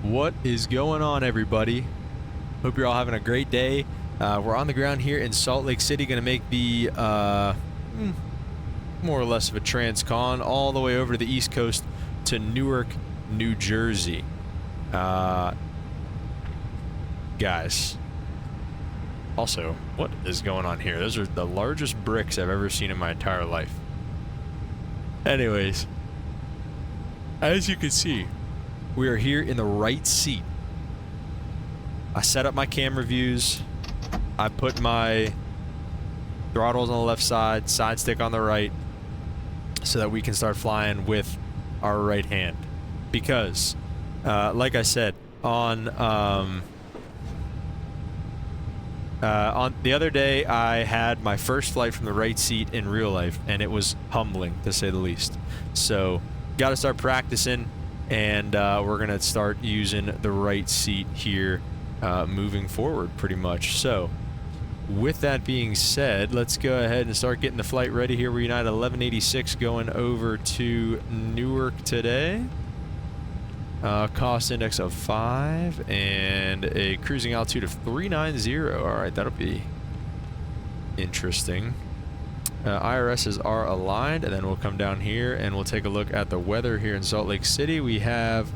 What is going on, everybody? Hope you're all having a great day. We're on the ground here in Salt Lake City, going to make the more or less of a transcon all the way over to the East Coast to Newark, New Jersey. Guys, also, what is going on here? Those are the largest bricks I've ever seen in my entire life. Anyways, as you can see, we are here in the right seat. I set up my camera views. I put my throttles on the left side, side stick on the right, so that we can start flying with our right hand. Because, like I said, on the other day, I had my first flight from the right seat in real life, and it was humbling, to say the least. So, got to start practicing, and we're going to start using the right seat here moving forward, pretty much. So, with that being said, let's go ahead and start getting the flight ready here. We're United 1186 going over to Newark today. Cost index of 5 and a cruising altitude of 390. Alright, that'll be interesting. IRSs are aligned, and then we'll come down here and we'll take a look at the weather here in Salt Lake City. We have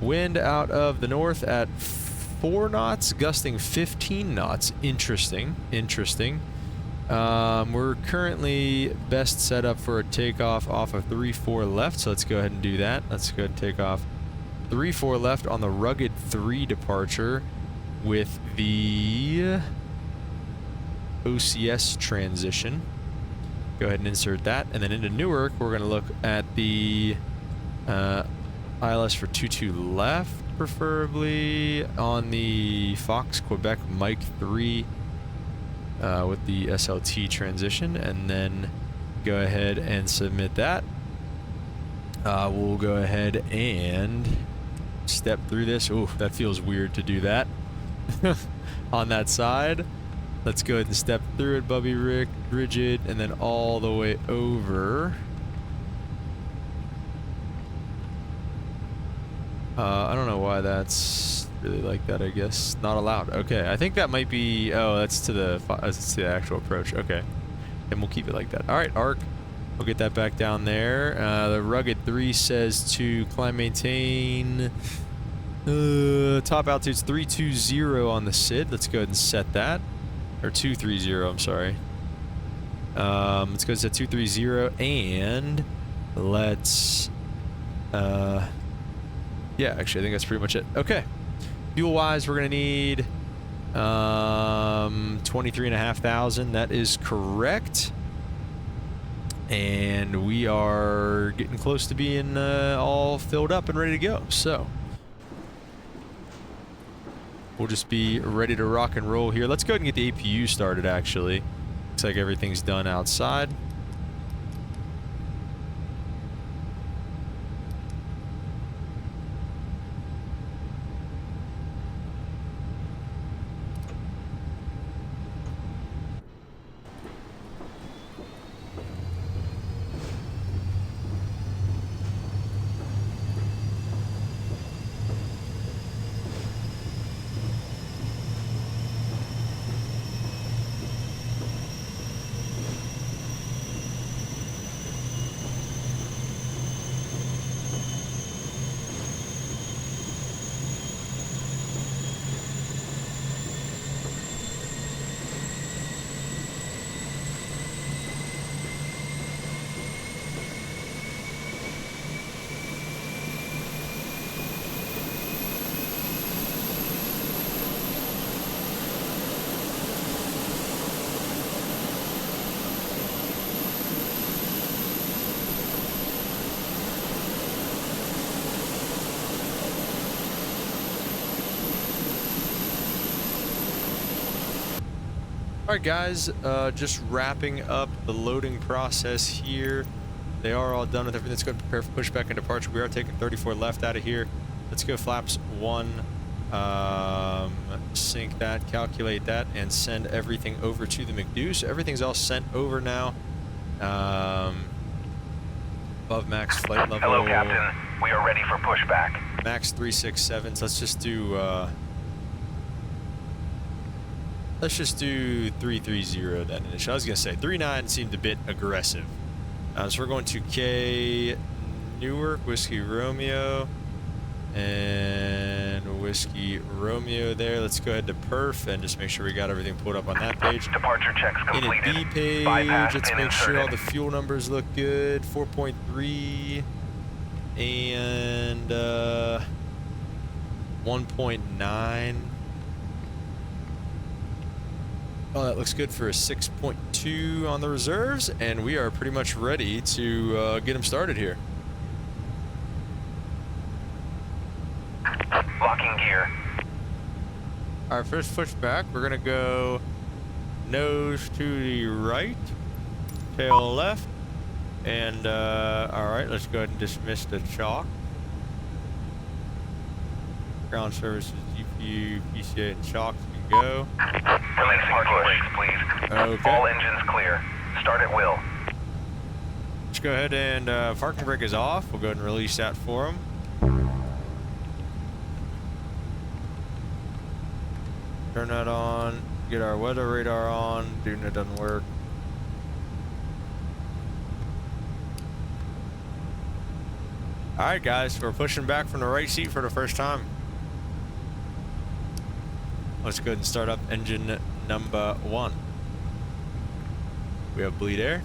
wind out of the north at 4 knots, gusting 15 knots. Interesting. We're currently best set up for a takeoff off of 3-4 left, so let's go ahead and do that. Let's go ahead and take off 3-4 left on the rugged 3 departure with the OCS transition. Go ahead and insert that, and then into Newark we're going to look at the ILS for 22 left, preferably on the Fox Quebec Mike 3 with the SLT transition, and then go ahead and submit that. We'll go ahead and step through this. Oh, that feels weird to do that on that side. Let's go ahead and step through it, Bubby Rick, rigid, and then all the way over. I don't know why that's really like that. I guess not allowed. Okay, I think that might be. Oh, that's to the actual approach. Okay, and we'll keep it like that. All right, arc. We'll get that back down there. The rugged 3 says to climb, maintain. Top altitude's 320 on the SID. Let's go ahead and set that. Or 230, I'm sorry. Let's go to 230, and let's yeah, actually I think that's pretty much it. Okay, fuel wise we're gonna need 23,500. That is correct, and we are getting close to being all filled up and ready to go. So we'll just be ready to rock and roll here. Let's go ahead and get the APU started, actually. Looks like everything's done outside. Alright guys, just wrapping up the loading process here. They are all done with everything. Let's go prepare for pushback and departure. We are taking 34 left out of here. Let's go flaps 1, sync that, calculate that, and send everything over to the McDo. So everything's all sent over now. Above max flight level. Hello, Captain. We are ready for pushback. max 367s. Let's just do 330 then. I was gonna say 39 seemed a bit aggressive. So we're going to K Newark, Whiskey Romeo, and Whiskey Romeo there. Let's go ahead to perf and just make sure we got everything pulled up on that page. Departure checks completed. In a B page, let's make sure all the fuel numbers look good. 4.3 and 1.9. Oh, that looks good for a 6.2 on the reserves, and we are pretty much ready to get them started here. Locking gear. All right, first pushback, we're gonna go nose to the right, tail left, and all right, let's go ahead and dismiss the chalk. Ground services, GPU, PCA, and chalk can go. Commencing parking brakes, please. Okay. All engines clear. Start at will. Let's go ahead and parking brake is off. We'll go ahead and release that for him. Turn that on. Get our weather radar on. Dude, it doesn't work. All right, guys, we're pushing back from the right seat for the first time. Let's go ahead and start up engine number 1. We have bleed air.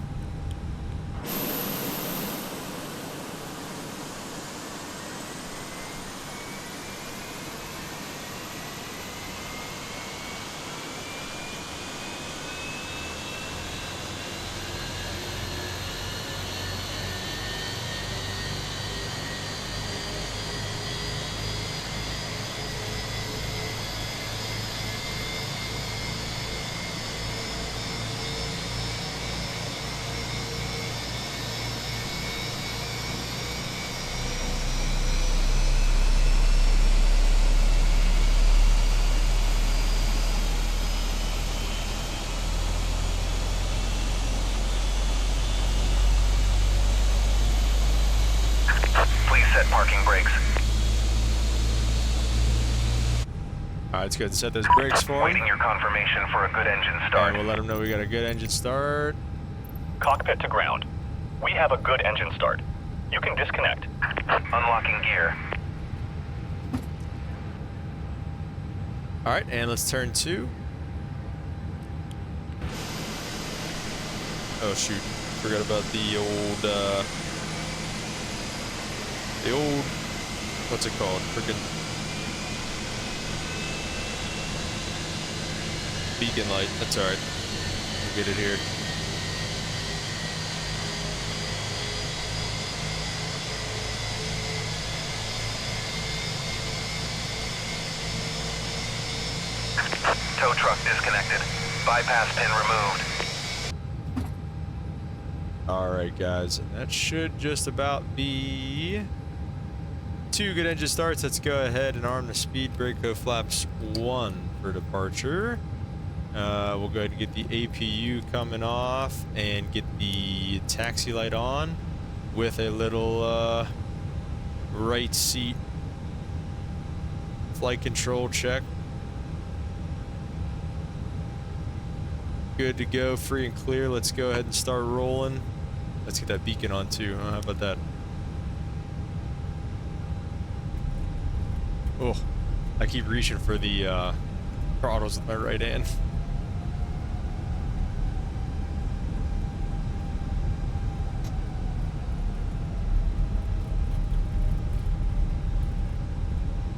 Set parking brakes. All right, let's go ahead and set those brakes for him. Waiting your confirmation for a good engine start. And we'll let him know we got a good engine start. Cockpit to ground. We have a good engine start. You can disconnect. Unlocking gear. All right, and let's turn 2. Oh shoot, forgot about the old what's it called? Freaking beacon light. That's alright. We'll get it here. Tow truck disconnected. Bypass pin removed. Alright guys, that should just about be 2 good engine starts. Let's go ahead and arm the speed brake, go flaps 1 for departure. We'll go ahead and get the APU coming off and get the taxi light on with a little right seat flight control check. Good to go, free and clear. Let's go ahead and start rolling. Let's get that beacon on too. How about that? Oh, I keep reaching for the throttles with my right hand.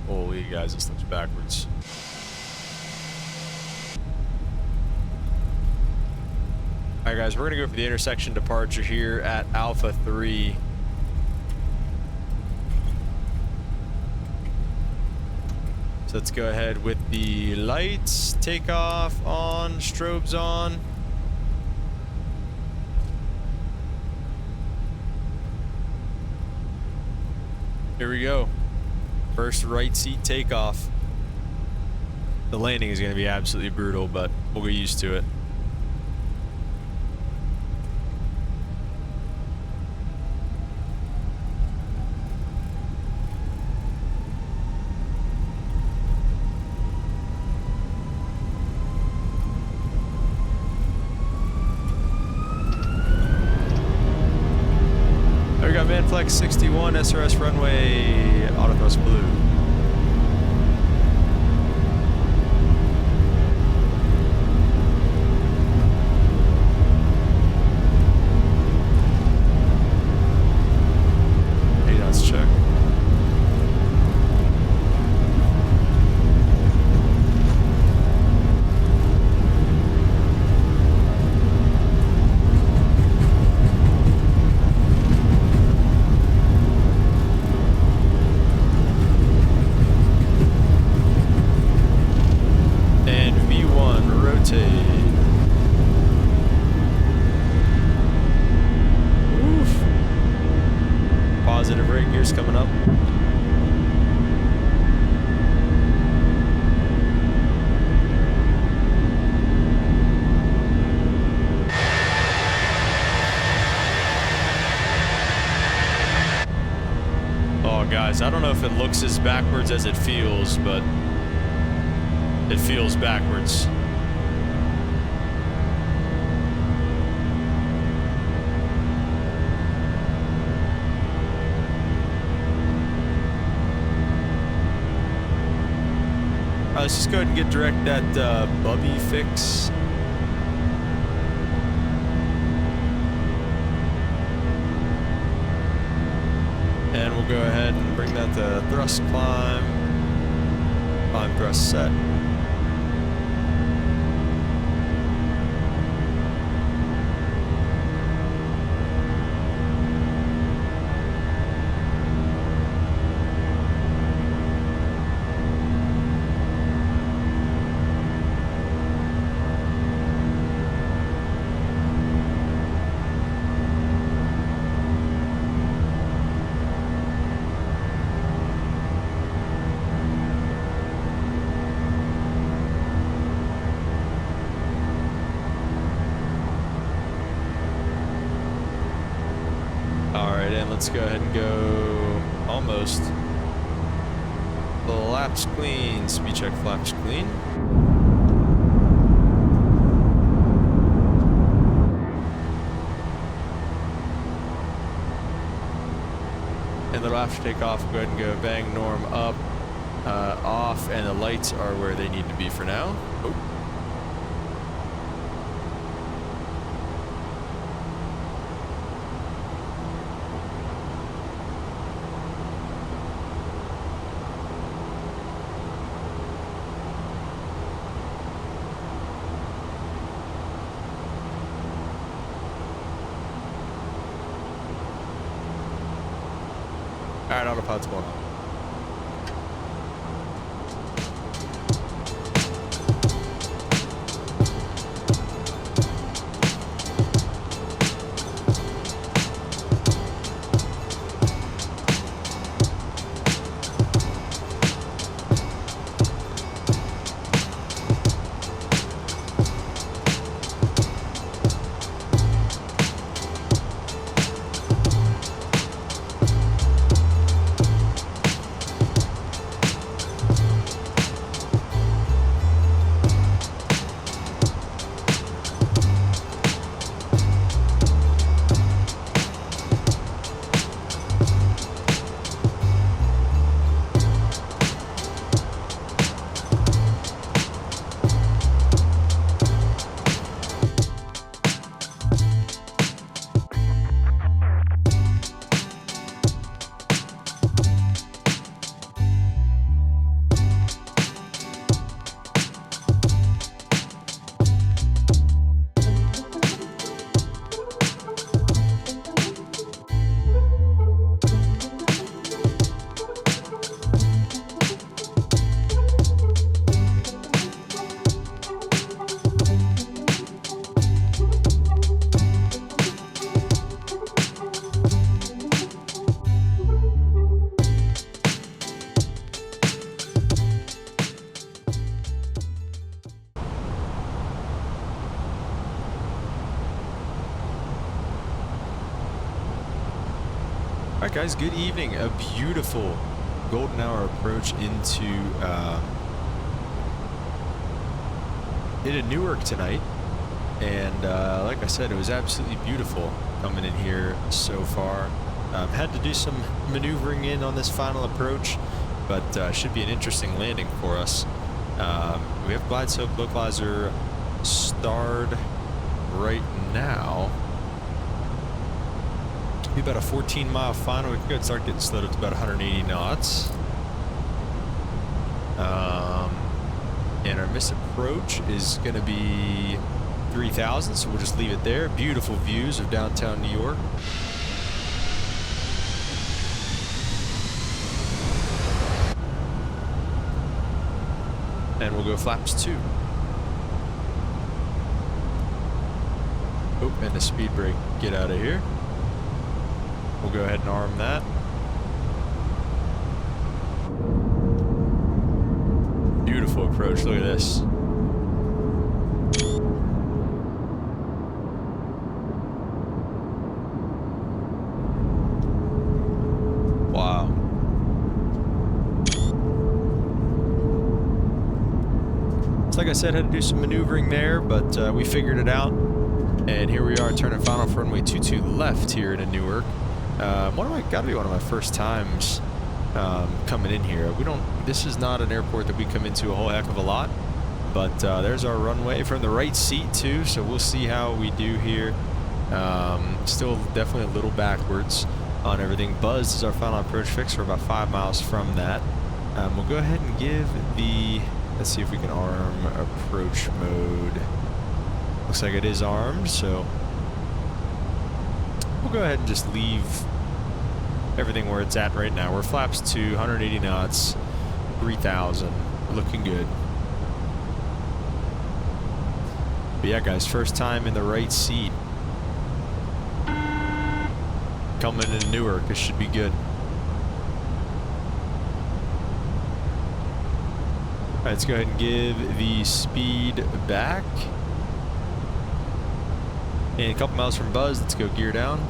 Holy guys, this looks backwards. Alright guys, we're gonna go for the intersection departure here at Alpha 3. So let's go ahead with the lights, takeoff on, strobes on. Here we go. First right seat takeoff. The landing is going to be absolutely brutal, but we'll get used to it. man, Flex 61, SRS runway, autothrust blue. Check. And V1 rotate. Oof. Positive rate gears coming up. Oh, guys, I don't know if it looks as backwards as it feels, but it feels backwards. Let's just go ahead and get direct that Bubby fix. And we'll go ahead and bring that to thrust climb thrust set. Alright, and let's go ahead and go almost flaps clean. Speed check flaps clean. And then after takeoff, go ahead and go bang norm up, off, and the lights are where they need to be for now. Oh. Alright, autopilot's going on. Alright guys, good evening. A beautiful golden hour approach into Newark tonight. And like I said, it was absolutely beautiful coming in here so far. Had to do some maneuvering in on this final approach, but should be an interesting landing for us. We have glide slope localizer starred right now. Be about a 14-mile final. We can go and start getting slowed up to about 180 knots. And our miss approach is going to be 3,000, so we'll just leave it there. Beautiful views of downtown New York. And we'll go flaps 2. Oh, and the speed brake. Get out of here. We'll go ahead and arm that. Beautiful approach. Look at this. Wow. So like I said, had to do some maneuvering there, but we figured it out. And here we are turning final for runway 22 left here in Newark. Gotta be one of my first times coming in here. This is not an airport that we come into a whole heck of a lot, but there's our runway from the right seat too, so we'll see how we do here. Still definitely a little backwards on everything. Buzzed is our final approach fix. We're about 5 miles from that. We'll go ahead and give let's see if we can arm approach mode. Looks like it is armed, so we'll go ahead and just leave everything where it's at right now. We're flaps 2, 180 knots, 3,000. Looking good. But yeah, guys, first time in the right seat. Coming into Newark, this should be good. Alright, let's go ahead and give the speed back. And a couple miles from Buzz, let's go gear down.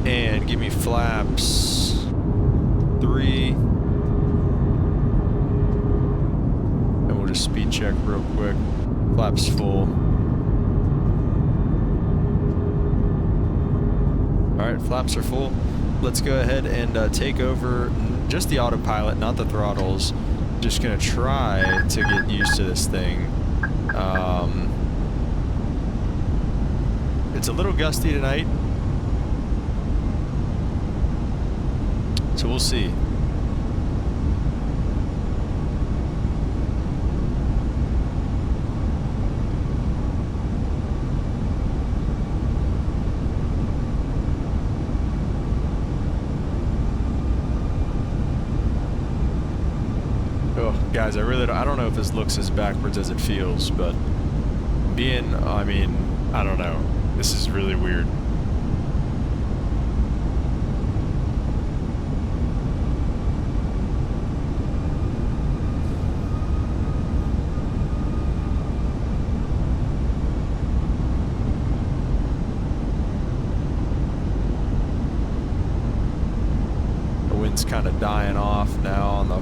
And give me flaps 3. And we'll just speed check real quick. Flaps full. Alright, flaps are full. Let's go ahead and take over just the autopilot, not the throttles. Just gonna try to get used to this thing. It's a little gusty tonight, so we'll see. Oh, guys, I don't know if this looks as backwards as it feels, but I don't know. This is really weird. The wind's kind of dying off now on the,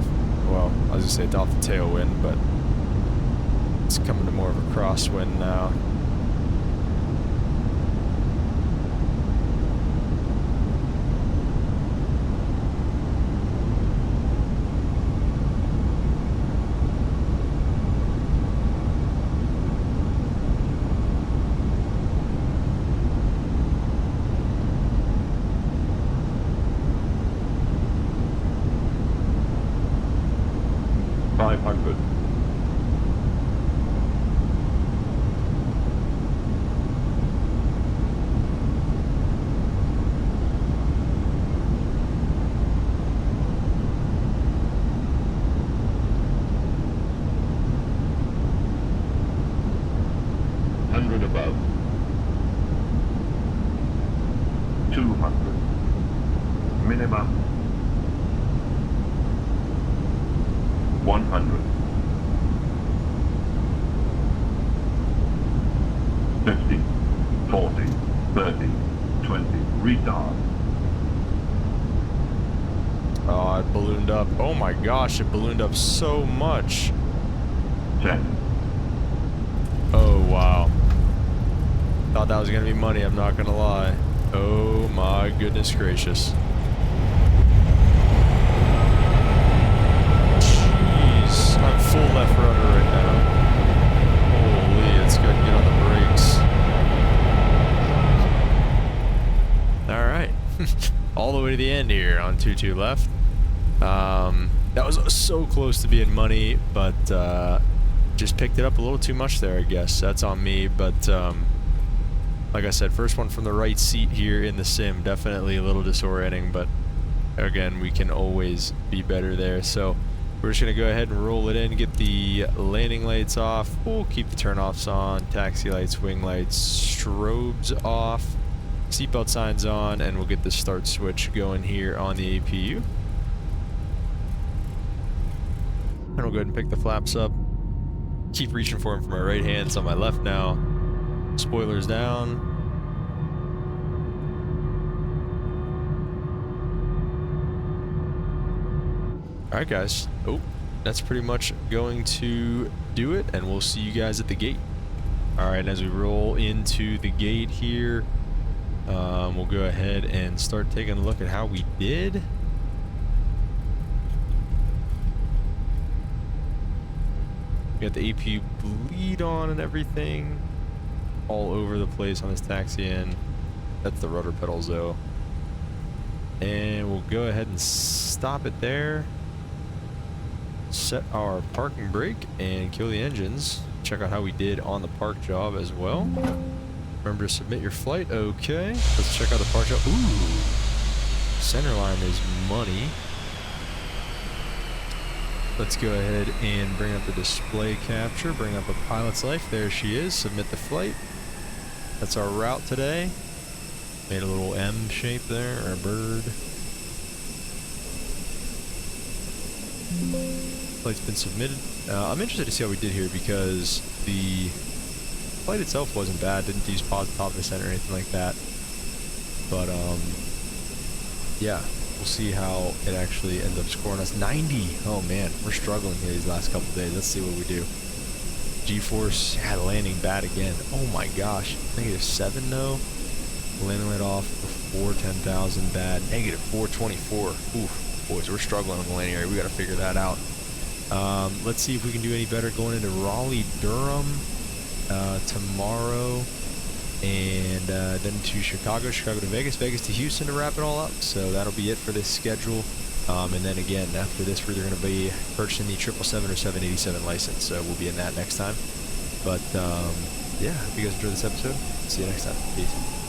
well, I was gonna say it's off the tailwind, but it's coming to more of a crosswind now. Above. 2 Minimum 100. 50, 40, 30, 20. Retard. Oh, it ballooned up. Oh my gosh, it ballooned up so much. 10. Oh, wow. Thought that was going to be money, I'm not going to lie. Oh my goodness gracious. Jeez, I'm full left rudder right now. Holy, let's go ahead and get on the brakes. Alright. All the way to the end here on 2-2 left. That was so close to being money, but just picked it up a little too much there, I guess. That's on me, but like I said, first one from the right seat here in the sim. Definitely a little disorienting, but again, we can always be better there. So we're just going to go ahead and roll it in, get the landing lights off. We'll keep the turn-offs on, taxi lights, wing lights, strobes off, seatbelt signs on, and we'll get the start switch going here on the APU. And we'll go ahead and pick the flaps up. Keep reaching for them from my right hand, it's on my left now. Spoilers down. Alright guys, that's pretty much going to do it, and we'll see you guys at the gate. Alright, as we roll into the gate here, we'll go ahead and start taking a look at how we did. We got the APU bleed on and everything. All over the place on this taxi in. That's the rudder pedals though. And we'll go ahead and stop it there. Set our parking brake and kill the engines. Check out how we did on the park job as well. Remember to submit your flight. Okay. Let's check out the park job. Ooh. Center line is money. Let's go ahead and bring up the display capture. Bring up a pilot's life. There she is. Submit the flight. That's our route today. Made a little M shape there, or a bird. Flight's been submitted. I'm interested to see how we did here because the flight itself wasn't bad. Didn't use pause top of the center or anything like that. But yeah, we'll see how it actually ends up scoring us. 90. Oh man, we're struggling here these last couple days. Let's see what we do. G-force, yeah, landing bad again. Oh my gosh, -7 though. Landing it off before 10,000, bad. -424. Oof, boys, we're struggling on the landing area. We got to figure that out. Let's see if we can do any better going into Raleigh, Durham tomorrow, and then to Chicago, Chicago to Vegas, Vegas to Houston to wrap it all up. So that'll be it for this schedule. And then again, after this, we're either going to be purchasing the 777 or 787 license. So we'll be in that next time. But yeah, hope you guys enjoyed this episode. See you next time. Peace.